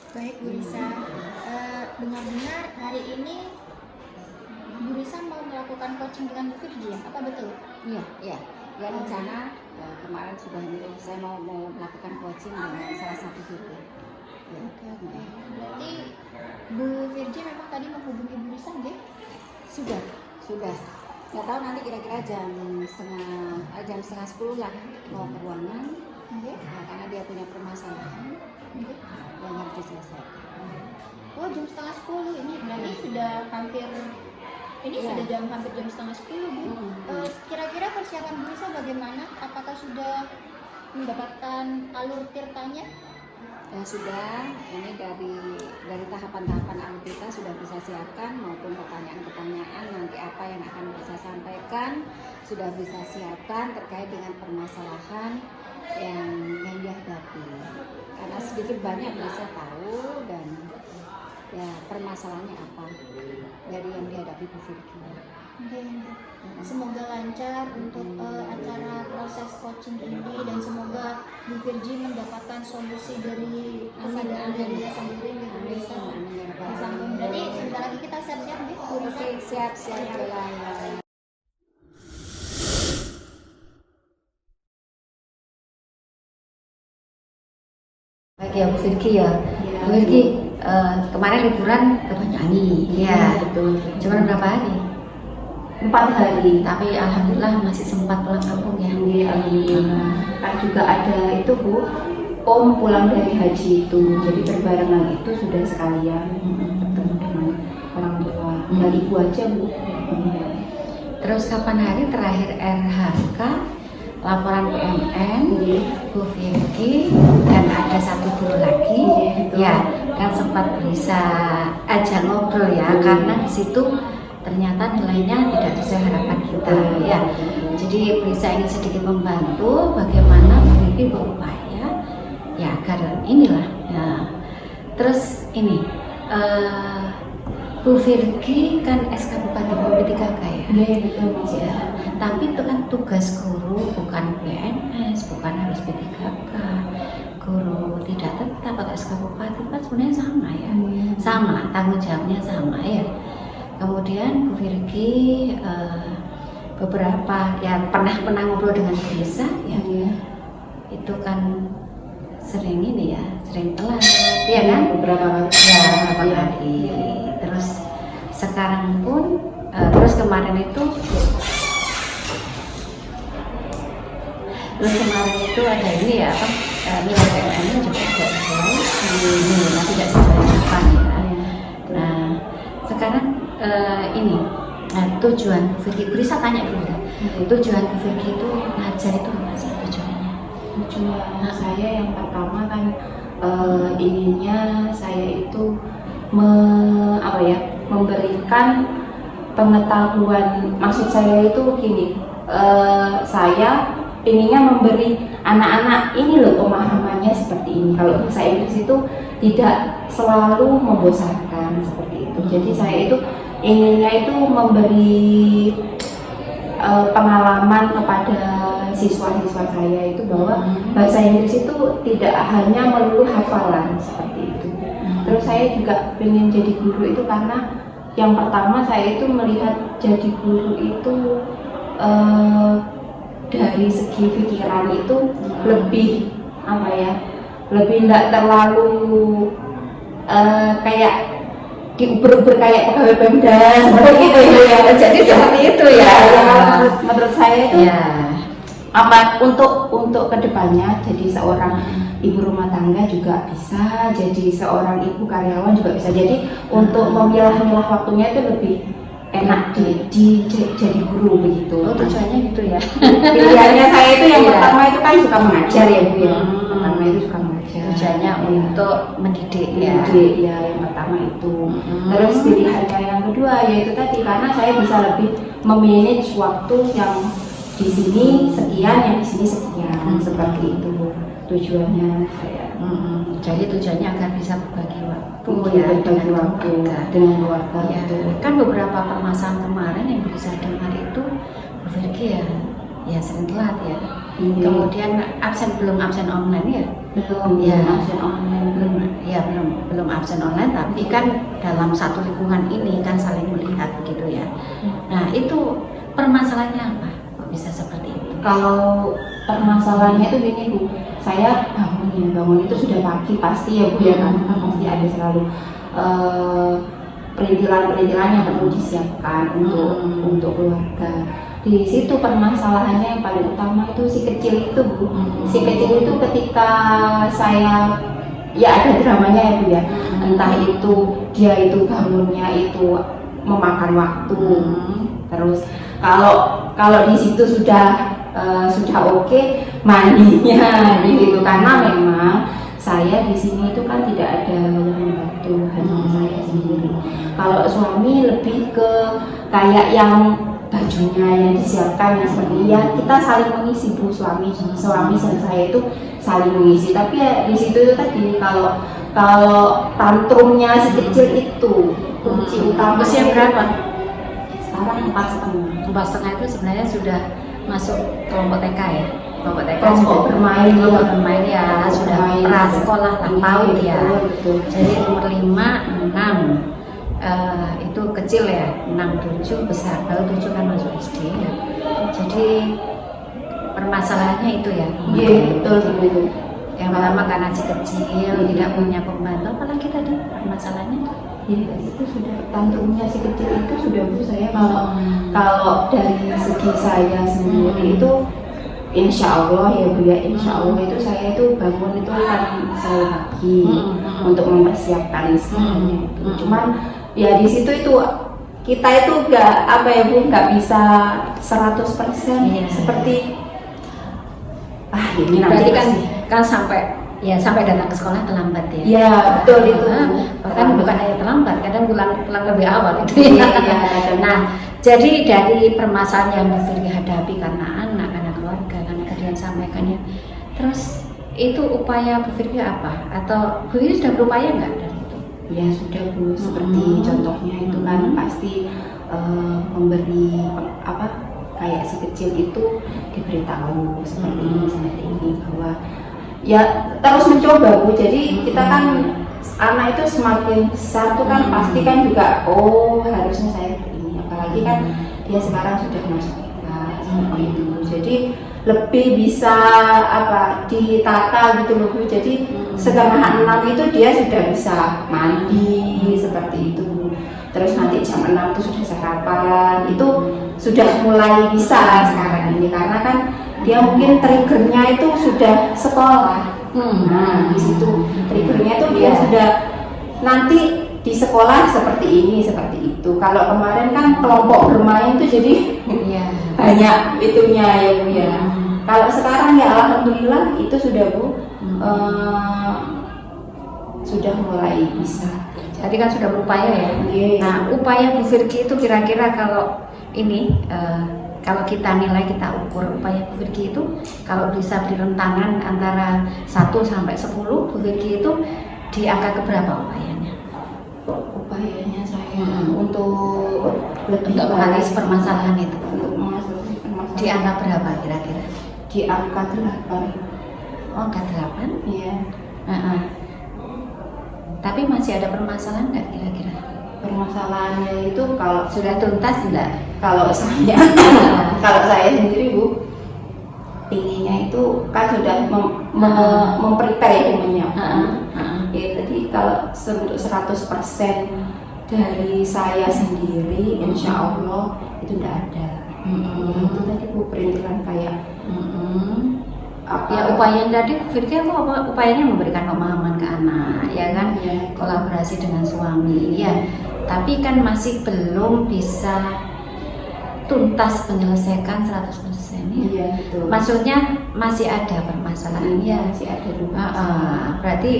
Baik Bu Risa, dengar-dengar hari ini Bu Risa mau melakukan coaching dengan Bu Virgi ya? Apa betul? Iya, iya. Ya rencana kemarin sudah saya mau melakukan coaching dengan salah satu guru. Ya. Oke. Berarti Bu Virgi memang tadi menghubungi Bu Risa nggih? Sudah. Nggak tahu nanti kira-kira jam setengah 10 lah mau ke ruangan. Nggih. Nah, karena dia punya permasalahan Nggih. yang harus diselesaikan. Oh, jam setengah 10 ini berarti sudah hampir Iya. sudah hampir jam setengah 10 Bu. Kira-kira persiapan Bu Risa bagaimana? Apakah sudah mendapatkan alur tirtanya? Ya sudah, ini dari tahapan-tahapan alur kita sudah bisa siapkan maupun pertanyaan-pertanyaan nanti apa yang akan bisa sampaikan sudah bisa siapkan terkait dengan permasalahan yang dihadapi. Karena sedikit banyak bisa tahu dan ya permasalahannya apa dari yang dihadapi Bu Virgi. Semoga lancar untuk acara proses coaching ini dan semoga Bu Virgi mendapatkan solusi dari kesadaran dari dia sendiri Bu Risa. Berarti sebentar lagi kita siap-siap nih Bu Risa. Oke, siap jalan. Baik ya Bu Virgi ya. Bu Virgi kemarin liburan ke Banyuwangi. Iya betul. Cuma berapa hari? 4 hari. Tapi alhamdulillah masih sempat pulang kampung ya. Alhamdulillah. Kan juga ada itu Bu, Om pulang dari haji itu, jadi berbarengan itu sudah sekalian ketemu dengan orang tua dan ibu aja Bu. Terus kapan hari terakhir RHK, laporan PMN, Bu Virgi dan ada satu guru lagi, ya kan sempat bisa ajak ngobrol ya, karena di situ ternyata nilainya tidak sesuai harapan kita ya. Jadi bisa ingin sedikit membantu bagaimana Bu Virgi berupaya ya agar inilah ya. Terus ini Bu Virgi kan SK Bupati P3K ya. Iya betul Mas Ya, tapi itu kan tugas guru bukan PNS, bukan harus P3K. Guru tidak tetap atau SK Bupati kan sebenarnya sama ya, sama tanggung jawabnya sama ya. Kemudian Bu Virgi beberapa ya pernah ngobrol dengan Bu Risa ya, itu kan sering ini ya, sering telat, ya kan? Beberapa kali. Ya, beberapa kali. Terus sekarang pun, terus kemarin itu ada ini ya, apa nilai PMN-nya juga tidak sesuai, tidak sesuai harapan ya. Nah, sekarang tujuan Bu Virgi, Risa tanya dulu ya. Tujuan Bu Virgi itu ngajar itu apa sih tujuannya? Tujuan saya yang pertama kan inginnya saya itu memberikan pengetahuan. Maksud saya itu gini, saya inginnya memberi anak-anak ini loh pemahamannya seperti ini. Kalau bahasa Inggris itu tidak selalu membosankan seperti itu. Jadi saya itu inginnya itu memberi pengalaman kepada siswa-siswa saya itu bahwa bahasa Inggris itu tidak hanya melulu hafalan seperti itu. Terus saya juga ingin jadi guru itu karena yang pertama saya itu melihat jadi guru itu dari segi pikiran itu lebih lebih tidak terlalu kayak diuber-uber kayak pegawai Pemda seperti itu ya. Jadi seperti itu ya. Menurut saya itu ya. Untuk kedepannya jadi seorang ibu rumah tangga juga bisa, jadi seorang ibu karyawan juga bisa. Jadi untuk memilah-milah waktunya itu lebih enak jadi guru begitu. Oh, tujuannya gitu ya. Pilihannya saya itu yang pertama itu kan suka mengajar ya Bu ya. Pertama itu suka mengajar. Tujuannya untuk mendidik ya. Yang pertama itu. Terus pilihannya yang kedua yaitu tadi karena saya bisa lebih memanage waktu yang di sini sekian, yang di sini sekian, seperti itu tujuannya saya. Jadi tujuannya agar bisa berbagi waktu berbagi waktu dengan keluarga. Ya. Kan beberapa permasalahan kemarin yang bisa dengar itu Bu Virgi ya ya sering telat ya. Iya. Kemudian belum absen online ya? Belum Ya. absen online belum. Ya belum absen online, tapi kan dalam satu lingkungan ini kan saling melihat begitu ya. Nah itu permasalahannya apa? Kok bisa seperti itu? Kalau permasalahannya itu gini Bu, saya bangun itu sudah pagi pasti ya Bu ya, karena kan pasti ada selalu perintilan-perintilan yang perlu disiapkan untuk keluarga. Di situ permasalahannya yang paling utama itu si kecil itu Bu. Si kecil itu ketika saya ya ada dramanya ya Bu ya. Entah itu dia itu bangunnya itu memakan waktu. Terus kalau di situ sudah oke mandinya gitu, karena memang saya di sini itu kan tidak ada yang membantu, hanya saya sendiri. Kalau suami lebih ke kayak yang bajunya yang disiapkan yang seperti ya kita saling mengisi Bu, suami dan saya itu saling mengisi. Tapi ya di situ itu tadi kalau tantrumnya si kecil itu kunci utama. Usia berapa? Sekarang 4,5. 4,5 itu sebenarnya sudah masuk kelompok TK ya? Kelompok TK Kelompok sudah bermain, kelompok ya. bermain ya, sudah Bermain. prasekolah lah, PAUD ya. Betul. Jadi umur 5, 6 itu kecil ya, 6, 7 besar, baru 7 kan masuk SD ya. Jadi permasalahannya itu ya. Iya, betul. Yang pertama karena si kecil tidak punya pembantu, apalagi tadi permasalahannya. Ya, itu sudah tantrumnya si kecil itu sudah Bu, saya kalau dari segi saya sendiri itu insya Allah ya Bu ya, insya Allah itu saya itu bangun itu kan selalu pagi untuk mempersiapkan segalanya itu. Cuman ya di situ itu kita itu nggak apa ya Bu, nggak bisa 100% seperti ini nanti berarti kan sampai datang ke sekolah terlambat ya. Iya, betul itu. Bahkan bukan hanya terlambat, kadang pulang lebih awal itu ya. Nah, jadi dari permasalahan yang Bu Firki hadapi karena anak, karena keluarga, karena tadi yang sampaikannya. Terus itu upaya Bu Firki apa? Atau Bu Firki sudah berupaya nggak dari itu? Ya sudah Bu, seperti contohnya itu kan pasti memberi kayak si kecil itu diberitahu seperti ini bahwa ya terus mencoba Bu. Jadi kita kan anak itu semakin besar tuh kan pasti kan juga harusnya saya ini, apalagi kan dia sekarang sudah masuk TK seperti itu. Jadi lebih bisa ditata gitu loh Bu. Jadi setengah 6 itu dia sudah bisa mandi seperti itu Bu. Terus nanti jam 6 itu sudah sarapan, itu sudah mulai bisa sekarang ini, karena kan dia mungkin triggernya itu sudah sekolah. Nah di situ triggernya itu dia sudah nanti di sekolah seperti ini seperti itu. Kalau kemarin kan kelompok bermain tuh jadi banyak itunya ya Bu ya. Kalau sekarang ya alhamdulillah itu sudah Bu, sudah mulai bisa. Tadi kan sudah berupaya ya. Nah, upaya Bu Firki itu kira-kira kalau ini kalau kita nilai, kita ukur upaya Bu Firki itu kalau bisa beri rentangan antara 1 sampai 10, Bu Firki itu di angka keberapa upayanya? Upayanya saya untuk mengatasi permasalahan itu. Untuk mengatasi permasalahan. Di angka berapa kira-kira? Di angka 8. Oh, angka 8? Iya. Tapi masih ada permasalahan nggak kira-kira? Permasalahannya itu kalau Sudah tuntas enggak? kalau saya sendiri Bu, inginnya itu kan sudah memprepare menyiapkan. Ya tadi kalau untuk 100% dari saya sendiri, insya Allah itu tidak ada. Ya, itu tadi Bu, perintilan kayak ya upaya tadi Firki upayanya memberikan pemahaman ke anak ya kan, kolaborasi dengan suami ya, tapi kan masih belum bisa tuntas menyelesaikan 100% ya. Iya, betul. Maksudnya masih ada permasalahan ya. Masih ada dulu. Berarti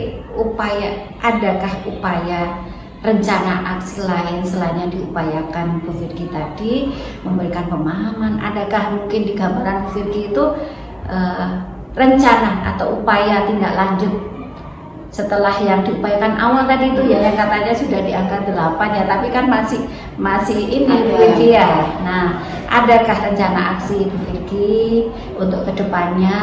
adakah upaya rencana aksi lain selain yang diupayakan Bu Firki tadi, memberikan pemahaman? Adakah mungkin di gambaran Bu Firki itu rencana atau upaya tindak lanjut setelah yang diupayakan awal tadi itu ya yang katanya sudah di angka 8 ya, tapi kan masih ini Bu Virgi ya. Nah, adakah rencana aksi Bu Virgi untuk kedepannya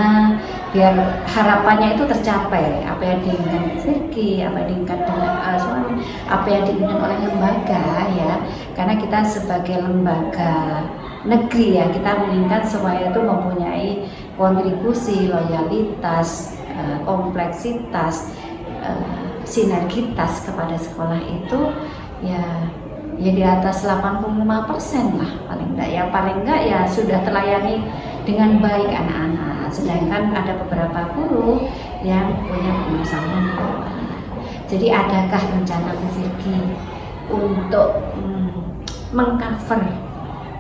biar harapannya itu tercapai, apa yang diinginkan Bu Virgi, apa yang diinginkan dengan suami, apa yang diinginkan oleh lembaga ya, karena kita sebagai lembaga negeri ya, kita menginginkan supaya itu mempunyai kontribusi, loyalitas, kompleksitas, sinergitas kepada sekolah itu ya di atas 85% lah paling enggak ya sudah terlayani dengan baik anak-anak, sedangkan ada beberapa guru yang punya permasalahan keuangan. Jadi adakah rencana Bu Virgi untuk mengcover,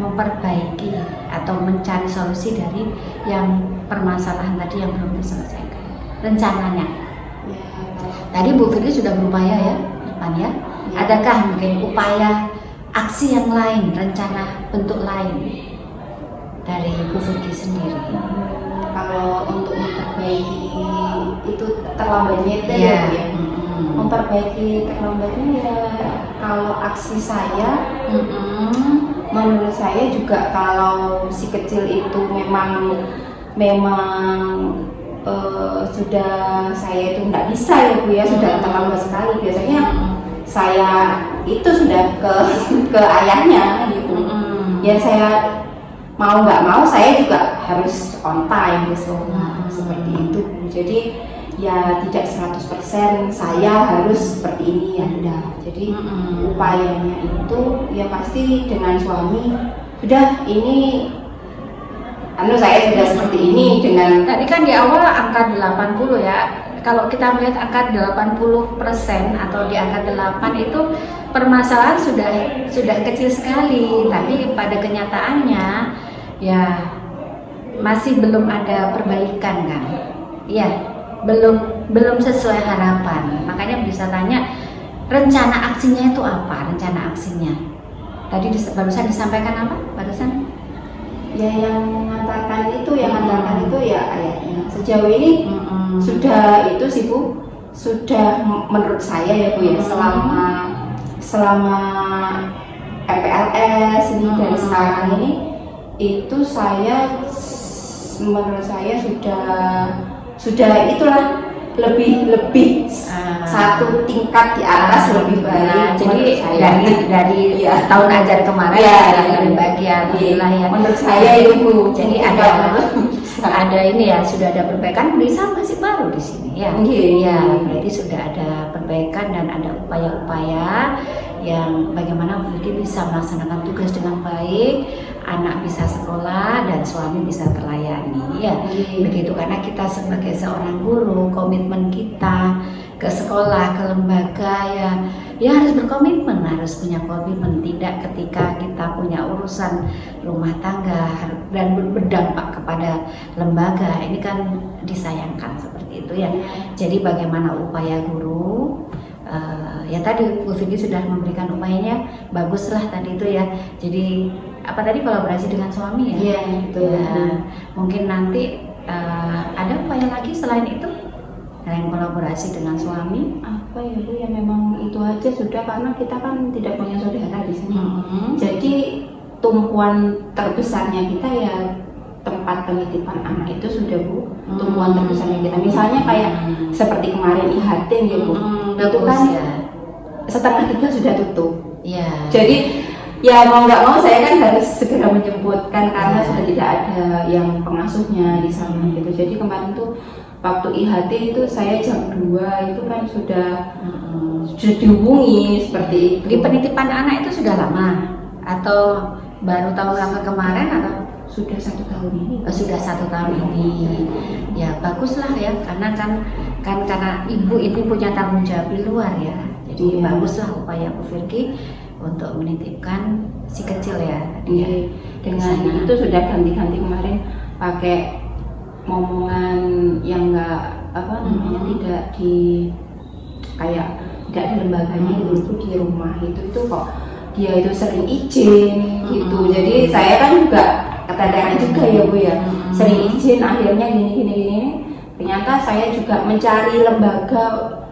memperbaiki atau mencari solusi dari yang permasalahan tadi yang belum diselesaikan rencananya? Tadi Bu Virgi sudah berupaya ya, depan ya. Adakah mungkin upaya aksi yang lain, rencana bentuk lain dari Bu Virgi sendiri? Kalau untuk memperbaiki itu terlambatnya itu Iya. ya. Memperbaiki terlambatnya ya kalau aksi saya, menurut saya juga kalau si kecil itu memang sudah saya itu nggak bisa ya Bu ya, sudah terlambat sekali. Biasanya saya itu sudah ke ayahnya gitu. Ya saya mau nggak mau saya juga harus on time gitu. Seperti itu. Jadi ya tidak 100% saya harus seperti ini ya enggak. Jadi upayanya itu ya pasti dengan suami udah ini saya sudah seperti ini dengan Tadi kan di awal angka 80 ya. Kalau kita melihat angka 80% atau di angka 8 itu permasalahan sudah kecil sekali, tapi pada kenyataannya ya masih belum ada perbaikan kan. Iya, belum sesuai harapan. Makanya bisa tanya rencana aksinya itu apa? Rencana aksinya. Tadi barusan disampaikan apa? Barusan ya yang mengantarkan itu ya ayahnya. Sejauh ini sudah itu sih Bu, sudah menurut saya ya Bu ya, selama MPLS ini dari sekarang ini itu menurut saya sudah itulah lebih satu tingkat di atas lebih baik. Jadi dari ya, tahun ajar kemarin lebih bagian ya. Menurut saya itu jadi ada ini ya, sudah ada perbaikan. Bisa masih baru di sini ya. Iya, berarti sudah ada perbaikan dan ada upaya-upaya yang bagaimana Bu Virgi bisa melaksanakan tugas dengan baik, anak bisa sekolah dan suami bisa terlayani ya. Begitu, karena kita sebagai seorang guru, komitmen kita ke sekolah, ke lembaga ya harus berkomitmen, harus punya komitmen. Tidak ketika kita punya urusan rumah tangga dan berdampak kepada lembaga, ini kan disayangkan seperti itu ya. Jadi bagaimana upaya guru, ya tadi Bu Virgi sudah memberikan upayanya, baguslah tadi itu ya. Jadi apa tadi, kolaborasi dengan suami ya? Iya, betul. Ya, mungkin nanti ada upaya lagi selain itu, selain kolaborasi dengan suami? Apa ya Bu ya, memang itu aja sudah, karena kita kan tidak punya saudara di sini. Jadi tumpuan terbesarnya kita ya tempat penitipan anak itu sudah Bu, tumpuan terbesarnya kita. Misalnya kayak seperti kemarin IHT ya Bu, itu kan ya. 2:30 sudah tutup. Iya. Jadi ya mau nggak mau saya kan harus segera menjemputkan karena sudah tidak ada yang pengasuhnya di sana gitu. Jadi kemarin tuh waktu IHT itu saya jam 2 itu kan sudah dihubungi seperti itu. Di penitipan anak itu sudah lama atau baru tahun kemarin atau sudah 1 tahun ini? Sudah 1 tahun ini. Ya baguslah ya, karena karena ibu ini punya tanggung jawab di luar ya. Jadi baguslah upaya Bu Virgi untuk menitipkan si kecil ya. Dengan itu sudah ganti-ganti kemarin pakai momongan yang tidak di kayak tidak di lembaganya itu di rumah itu kok dia itu sering izin gitu. Jadi saya kan juga keteteran juga ya Bu ya, sering izin, akhirnya gini ternyata saya juga mencari lembaga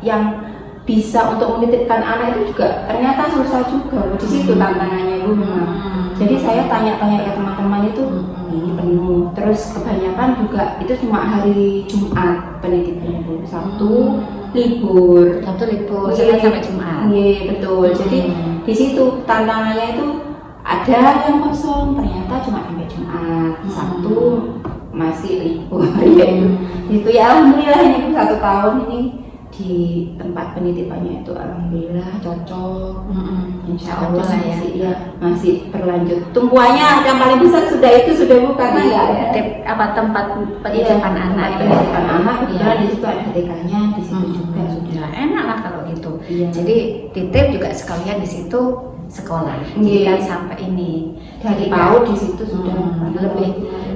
yang bisa untuk menitipkan anak itu juga ternyata susah juga. Di situ tantangannya Bu memang. Jadi saya tanya-tanya ke teman-teman itu ini penuh. Terus kebanyakan juga itu cuma hari Jumat penitipannya Bu. Sabtu libur. Senin sampai Jumat. Iya betul. Jadi di situ tantangannya itu ada yang kosong ternyata cuma sampai Jumat. Sabtu masih libur. Itu ya alhamdulillah ini 1 tahun ini di tempat penitipannya itu alhamdulillah cocok. Insya Allah masih berlanjut. Tumpuannya yang paling besar sudah Bu karena nggak ada tempat penitipan anak. Penitipan anak kebetulan di situ ada TK-nya di situ juga sudah. Enak lah kalau gitu. Iya. Jadi titip juga sekalian di situ sekolah. Jadi kan sampai ini dari PAUD di situ sudah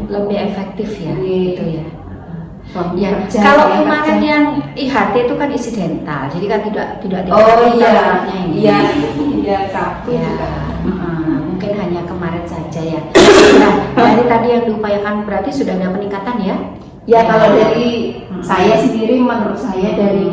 lebih efektif ya. Gitu ya. Ya, kalau kemarin yang IHT itu kan insidental, jadi kan tidak ini. Iya, Sabtu juga. Mungkin hanya kemarin saja ya. Nah, dari tadi yang diupayakan berarti sudah ada peningkatan ya? Ya, kalau dari saya sendiri, menurut saya dari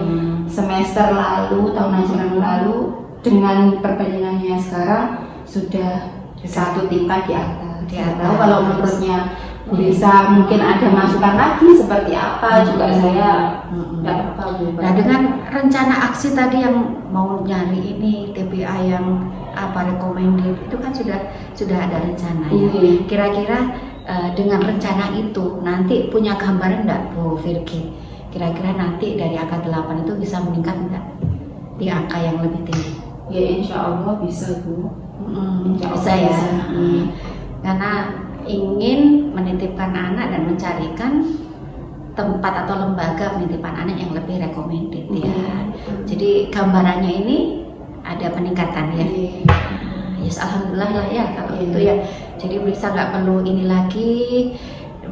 semester lalu, tahun ajaran lalu dengan perbandingannya sekarang sudah 1 tingkat di atas. Tahu kalau menurutnya bisa mungkin ada masukan lagi seperti apa juga saya tidak apa-apa. Nah, dengan rencana aksi tadi yang mau nyari ini TPA yang recommended itu kan sudah ada rencana ya. Kira-kira dengan rencana itu nanti punya gambaran enggak Bu Virgi? Kira-kira nanti dari angka 8 itu bisa meningkat enggak di angka yang lebih tinggi? Ya insya Allah bisa Bu. Bisa ya. Karena ingin menitipkan anak dan mencarikan tempat atau lembaga penitipan anak yang lebih recommended ya. Jadi gambarannya ini ada peningkatan ya. Yes, alhamdulillah lah ya kalau itu ya. Jadi bisa nggak perlu ini lagi.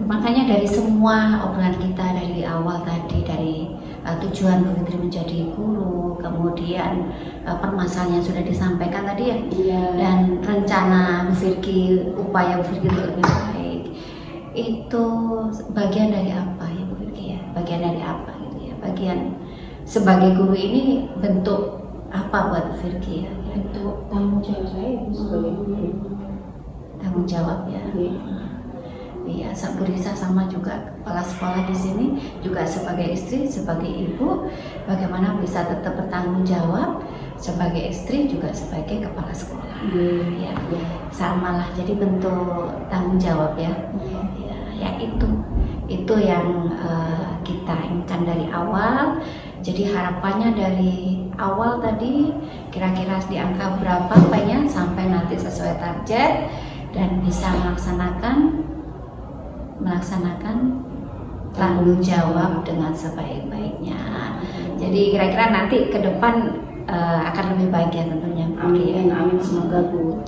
Makanya dari semua obrolan kita dari awal tadi dari tujuan Bu Fitri menjadi guru, kemudian permasalahan yang sudah disampaikan tadi ya, dan rencana Bu Virgi, upaya Bu Virgi untuk lebih baik, itu bagian dari apa ya Bu Virgi ya? Bagian dari apa gitu ya? Bagian sebagai guru ini bentuk apa buat Bu Virgi ya? Bentuk tanggung jawab saya sebagai guru. Tanggung jawab ya. Iya, Bu Risa sama juga kepala sekolah di sini juga sebagai istri, sebagai ibu, bagaimana bisa tetap bertanggung jawab sebagai istri juga sebagai kepala sekolah. Ya, sama lah. Jadi bentuk tanggung jawab ya. Ya itu yang kita inginkan dari awal. Jadi harapannya dari awal tadi kira-kira di angka berapa banyak sampai nanti sesuai target dan bisa melaksanakan tanggung jawab dengan sebaik-baiknya. Jadi kira-kira nanti ke depan akan lebih baik ya tentunya. Amin semoga Bu.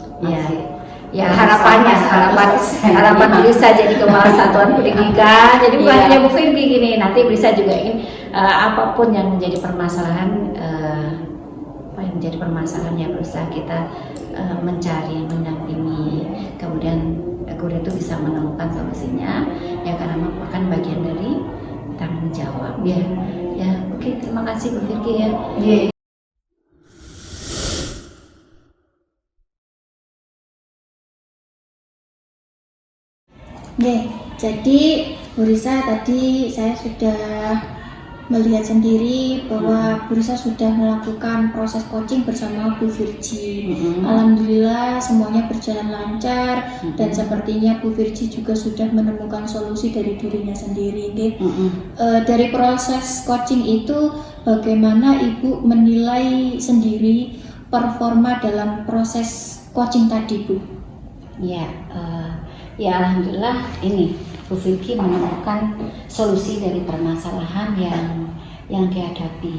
Ya harapan bisa jadi kepala satuan pendidikan. Jadi bukan hanya Bu Virgi gini, nanti bisa juga ingin apapun yang menjadi permasalahan yang berusaha kita mencari, mendampingi, kemudian guru itu bisa menemukan solusinya ya karena merupakan bagian dari tanggung jawab ya. Oke, terima kasih Bu Virgi ya. Jadi Bu Risa tadi saya sudah melihat sendiri bahwa Bu Risa sudah melakukan proses coaching bersama Bu Virgi. Alhamdulillah semuanya berjalan lancar dan sepertinya Bu Virgi juga sudah menemukan solusi dari dirinya sendiri. Dari proses coaching itu bagaimana Ibu menilai sendiri performa dalam proses coaching tadi Bu? Ya alhamdulillah ini Bu Virgi menemukan solusi dari permasalahan yang dihadapi.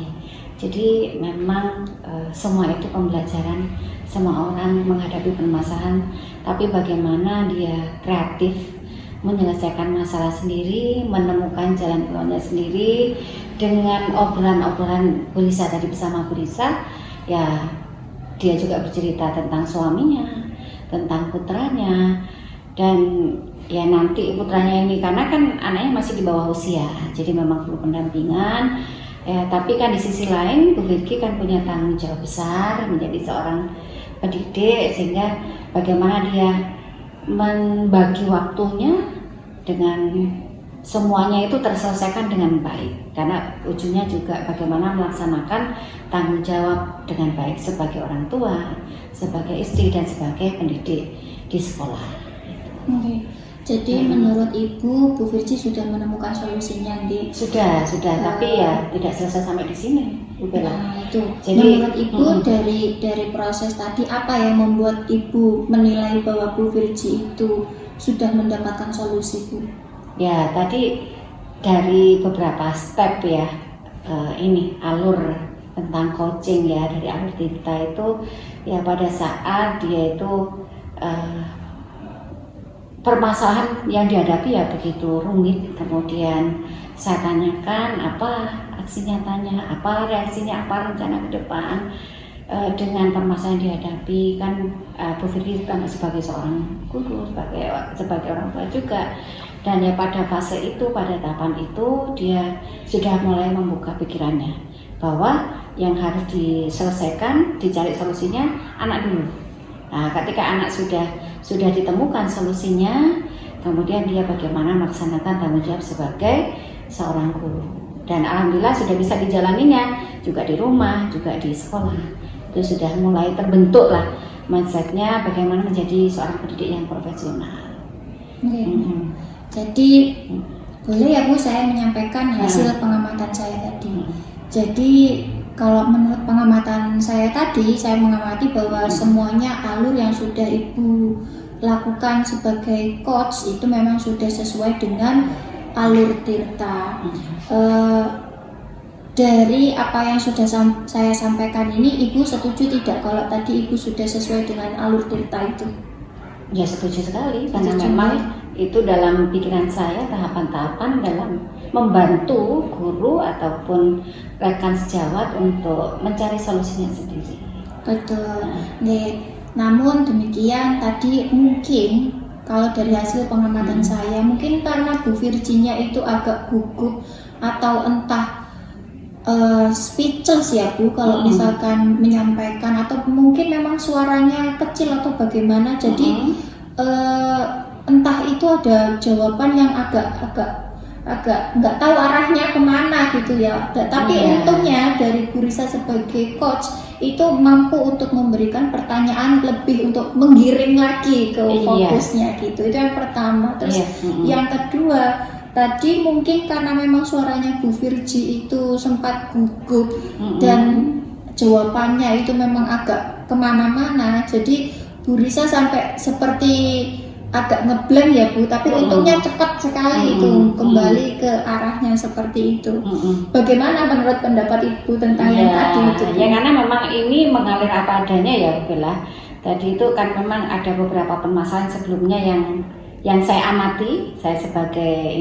Jadi memang semua itu pembelajaran, semua orang menghadapi permasalahan, tapi bagaimana dia kreatif menyelesaikan masalah sendiri, menemukan jalan keluarnya sendiri dengan obrolan-obrolan Bu Risa tadi bersama Bu Risa. Ya dia juga bercerita tentang suaminya, tentang putranya, dan ya nanti putranya ini, karena kan anaknya masih di bawah usia, jadi memang perlu pendampingan. Ya, tapi kan di sisi lain Bu Vicky kan punya tanggung jawab besar menjadi seorang pendidik, sehingga bagaimana dia membagi waktunya dengan semuanya itu terselesaikan dengan baik, karena ujungnya juga bagaimana melaksanakan tanggung jawab dengan baik sebagai orang tua, sebagai istri, dan sebagai pendidik di sekolah. Oke. Jadi menurut Ibu, Bu Virgi sudah menemukan solusinya di Sudah, tapi ya tidak selesai sampai di sini, Bu Bella. Nah, itu. Jadi, menurut Ibu dari proses tadi apa yang membuat Ibu menilai bahwa Bu Virgi itu sudah mendapatkan solusi, Bu? Ya, tadi dari beberapa step ya, ini alur tentang coaching ya, dari alur Tirta itu ya pada saat dia itu permasalahan yang dihadapi ya begitu rumit, kemudian saya tanyakan apa aksi nyatanya, apa reaksinya, apa rencana ke depan dengan permasalahan yang dihadapi. Kan Bu Vicky kan sebagai seorang guru, sebagai orang tua juga, dan ya pada fase itu, pada tahapan itu dia sudah mulai membuka pikirannya bahwa yang harus diselesaikan, dicari solusinya anak dulu. Nah, ketika anak sudah ditemukan solusinya, kemudian dia bagaimana melaksanakan tanggung jawab sebagai seorang guru. Dan alhamdulillah sudah bisa dijalaninya juga di rumah, juga di sekolah. Itu sudah mulai terbentuk lah mindsetnya bagaimana menjadi seorang pendidik yang profesional. Jadi boleh ya Bu saya menyampaikan hasil pengamatan saya tadi. Jadi kalau menurut pengamatan saya tadi, saya mengamati bahwa semuanya alur yang sudah Ibu lakukan sebagai coach itu memang sudah sesuai dengan alur Tirta. Dari apa yang sudah saya sampaikan ini, Ibu setuju tidak kalau tadi Ibu sudah sesuai dengan alur Tirta itu? Ya setuju sekali, karena memang itu dalam pikiran saya tahapan-tahapan dalam membantu guru ataupun rekan sejawat untuk mencari solusinya sendiri. Betul. Namun demikian tadi mungkin kalau dari hasil pengamatan saya, mungkin karena Bu Virginya itu agak gugup atau entah speechless ya Bu kalau misalkan menyampaikan, atau mungkin memang suaranya kecil atau bagaimana, jadi entah itu ada jawaban yang agak nggak tahu arahnya kemana gitu ya. Tapi untungnya dari Bu Risa sebagai coach itu mampu untuk memberikan pertanyaan lebih untuk menggiring lagi ke fokusnya gitu. Itu yang pertama. Terus yang kedua, tadi mungkin karena memang suaranya Bu Virgi itu sempat gugup dan jawabannya itu memang agak kemana-mana, jadi Bu Risa sampai seperti agak ngeblank ya Bu, tapi untungnya cepat sekali itu kembali ke arahnya seperti itu. Bagaimana menurut pendapat Ibu tentang yang tadi itu? Ya karena memang ini mengalir apa adanya ya Bu Bella. Tadi itu kan memang ada beberapa permasalahan sebelumnya yang saya amati, saya sebagai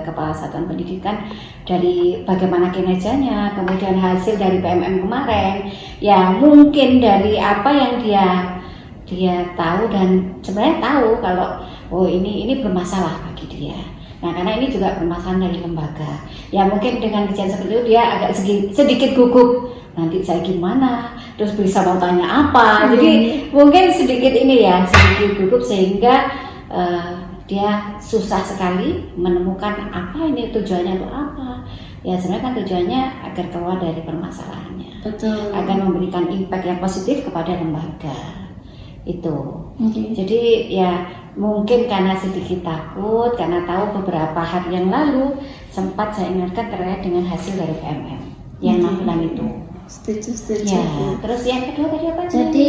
kepala satuan pendidikan, dari bagaimana kinerjanya, kemudian hasil dari PMM kemarin, ya mungkin dari apa yang dia tahu dan sebenarnya tahu kalau ini bermasalah bagi dia. Nah karena ini juga permasalahan dari lembaga, ya mungkin dengan kejadian seperti itu dia agak sedikit gugup. Nanti saya gimana, terus bisa mau tanya apa, jadi mungkin sedikit gugup sehingga dia susah sekali menemukan apa ini tujuannya itu apa. Ya sebenarnya kan tujuannya agar keluar dari permasalahannya. Betul. Agar memberikan impact yang positif kepada lembaga itu. Jadi ya mungkin karena sedikit takut, karena tahu beberapa hari yang lalu sempat saya ingatkan terkait dengan hasil dari PMM yang 6 bulan itu. Setuju. Ya, terus yang kedua tadi apa? Jadi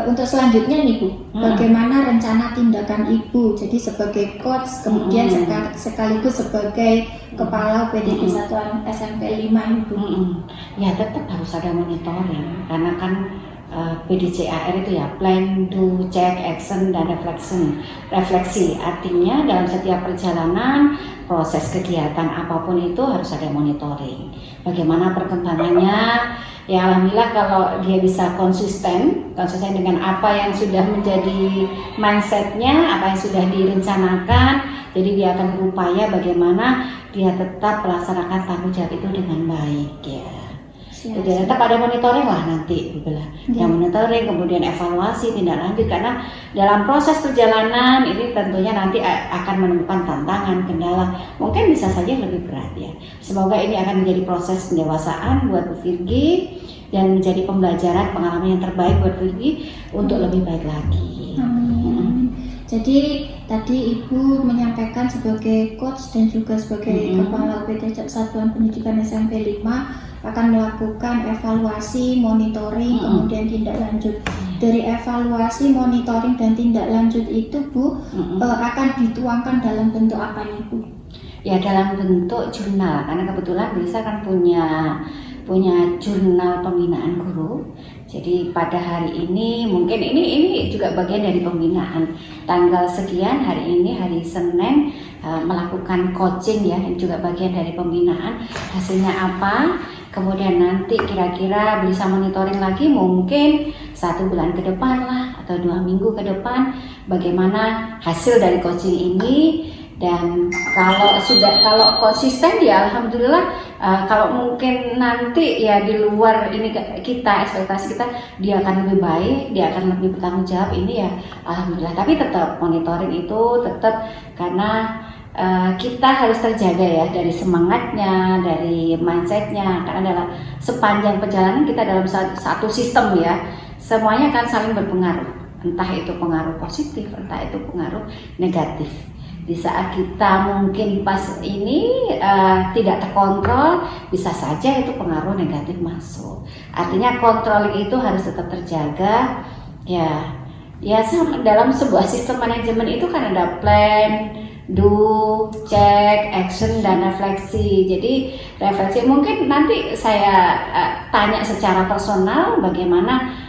untuk selanjutnya nih Bu, bagaimana rencana tindakan Ibu? Jadi sebagai coach, kemudian sekaligus sebagai kepala PDI Satuan SMP 5 Ibu. Ya tetap harus ada monitoring, karena kan PDCAR itu ya, plan, do, check, action, dan refleksi. Artinya dalam setiap perjalanan, proses kegiatan apapun itu harus ada monitoring. Bagaimana perkembangannya? Ya alhamdulillah kalau dia bisa konsisten dengan apa yang sudah menjadi mindsetnya, apa yang sudah direncanakan. Jadi dia akan berupaya bagaimana dia tetap melaksanakan tanggung jawab itu dengan baik ya. Jadi tetap ada monitoring lah nanti, yang monitoring, kemudian evaluasi, tindak lanjut, karena dalam proses perjalanan ini tentunya nanti akan menemukan tantangan, kendala, mungkin bisa saja lebih berat ya. Semoga ini akan menjadi proses pendewasaan buat Bu Virgi dan menjadi pembelajaran pengalaman yang terbaik buat Virgi untuk lebih baik lagi. Jadi tadi Ibu menyampaikan sebagai coach dan juga sebagai Kepala UPT Satuan Pendidikan SMP 5 akan melakukan evaluasi, monitoring, kemudian tindak lanjut. Dari evaluasi, monitoring, dan tindak lanjut itu Bu akan dituangkan dalam bentuk apa nih Bu? Ya dalam bentuk jurnal, karena kebetulan Bisa kan punya jurnal pembinaan guru. Jadi pada hari ini mungkin ini juga bagian dari pembinaan. Tanggal sekian hari ini hari Senin melakukan coaching ya, yang juga bagian dari pembinaan. Hasilnya apa? Kemudian nanti kira-kira bisa monitoring lagi mungkin 1 bulan ke depan lah atau 2 minggu ke depan bagaimana hasil dari coaching ini. Dan kalau konsisten ya alhamdulillah, kalau mungkin nanti ya di luar ini kita ekspektasi kita dia akan lebih baik, dia akan lebih bertanggung jawab, ini ya alhamdulillah. Tapi tetap monitoring itu tetap, karena kita harus terjaga ya dari semangatnya, dari mindsetnya, karena dalam sepanjang perjalanan kita dalam satu sistem ya, semuanya akan saling berpengaruh, entah itu pengaruh positif, entah itu pengaruh negatif. Di saat kita mungkin pas ini tidak terkontrol, bisa saja itu pengaruh negatif masuk. Artinya controlling itu harus tetap terjaga ya. Ya dalam sebuah sistem manajemen itu kan ada plan, do, check, action, dan refleksi. Jadi refleksi mungkin nanti saya tanya secara personal bagaimana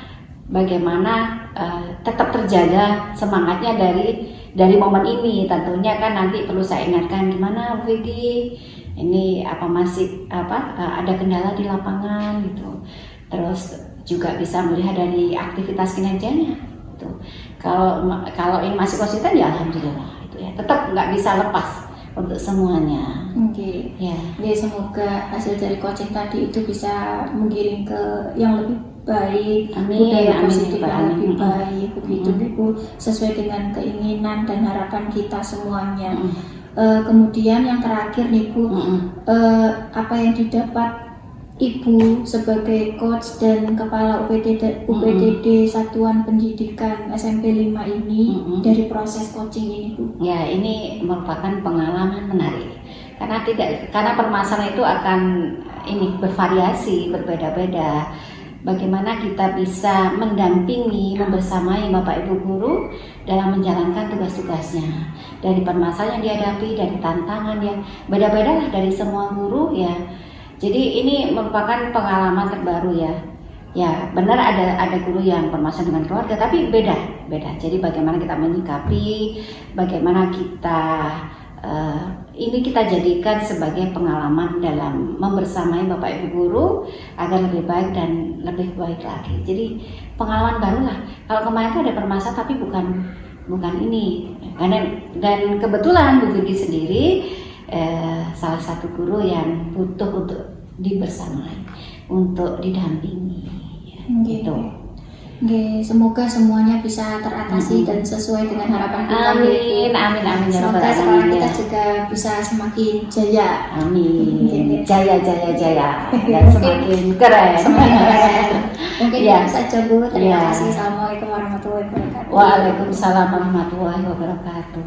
tetap terjaga semangatnya dari momen ini. Tentunya kan nanti perlu saya ingatkan gimana Bu Virgi, ini masih ada kendala di lapangan gitu. Terus juga bisa melihat dari aktivitas kinerjanya gitu. Kalau ini masih konsisten ya alhamdulillah itu ya. Tetap nggak bisa lepas untuk semuanya. Oke. Ya. Semoga hasil dari coaching tadi itu bisa menggiring ke yang lebih baik, budaya positif yang lebih baik, begitu Ibu, sesuai dengan keinginan dan harapan kita semuanya. Kemudian yang terakhir nih Bu, apa yang didapat Ibu sebagai coach dan kepala UPTD Satuan Pendidikan SMP 5 ini dari proses coaching ini Bu? Ya, ini merupakan pengalaman menarik. Karena permasalahan itu akan bervariasi, berbeda-beda. Bagaimana kita bisa mendampingi, membersamai Bapak Ibu guru dalam menjalankan tugas-tugasnya. Dari permasalahan yang dihadapi, dari tantangan yang beda-beda lah dari semua guru ya. Jadi ini merupakan pengalaman terbaru ya. Ya benar ada guru yang bermasalah dengan keluarga, tapi beda. Jadi bagaimana kita menyikapi, bagaimana kita jadikan sebagai pengalaman dalam membersamai Bapak Ibu guru agar lebih baik dan lebih baik lagi. Jadi pengalaman baru lah. Kalau kemarin itu ada permasalahan tapi bukan ini. Dan kebetulan Bu Virgi sendiri salah satu guru yang butuh untuk dibersamai, untuk didampingi. Gitu. Semoga semuanya bisa teratasi dan sesuai dengan harapan kita. Amin. Semoga sekolah kita juga bisa semakin jaya. Amin. Jaya. Dan semakin keren. Mungkin itu saja Bu. Terima kasih. Assalamualaikum warahmatullahi wabarakatuh. Waalaikumsalam warahmatullahi wabarakatuh.